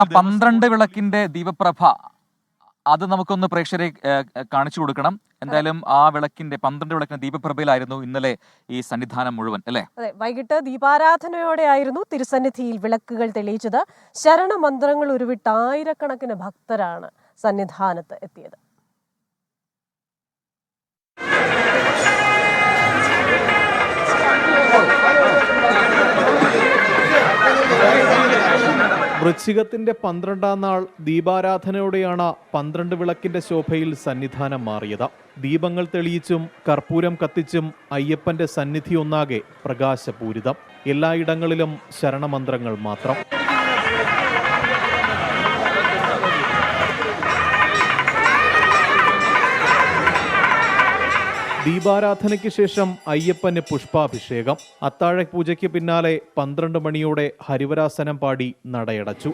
12 വിളക്കിന്റെ ദീപപ്രഭ അത് നമുക്കൊന്ന് പ്രേക്ഷകരെ കാണിച്ചു കൊടുക്കണം. എന്തായാലും ആ വിളക്കിന്റെ 12 വിളക്കിന്റെ ദീപപ്രഭയിലായിരുന്നു ഇന്നലെ ഈ സന്നിധാനം മുഴുവൻ, അല്ലേ? അതെ, വൈകിട്ട് ദീപാരാധനയോടെ ആയിരുന്നു തിരുസന്നിധിയിൽ വിളക്കുകൾ തെളിയിച്ചത്. ശരണമന്ത്രങ്ങൾ ഉരുവിട്ട് ആയിരക്കണക്കിന് ഭക്തരാണ് സന്നിധാനത്ത് എത്തിയത്. വൃശ്ചികത്തിന്റെ 12-ാം നാൾ ദീപാരാധനയോടെയാണ് 12 വിളക്കിന്റെ ശോഭയിൽ സന്നിധാനം മാറിയത്. ദീപങ്ങൾ തെളിയിച്ചും കർപ്പൂരം കത്തിച്ചും അയ്യപ്പന്റെ സന്നിധി ഒന്നാകെ പ്രകാശപൂരിതം. എല്ലായിടങ്ങളിലും ശരണമന്ത്രങ്ങൾ മാത്രം. ദീപാരാധനയ്ക്ക് ശേഷം അയ്യപ്പന് പുഷ്പാഭിഷേകം. അത്താഴ പൂജയ്ക്ക് പിന്നാലെ 12 മണിയോടെ ഹരിവരാസനം പാടി നടയടച്ചു.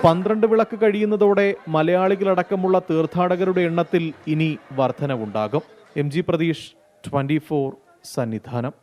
പന്ത്രണ്ട് വിളക്ക് കഴിയുന്നതോടെ മലയാളികളടക്കമുള്ള തീർത്ഥാടകരുടെ എണ്ണത്തിൽ ഇനി വർധനവുണ്ടാകും. MG പ്രതീഷ്, 24 സന്നിധാനം.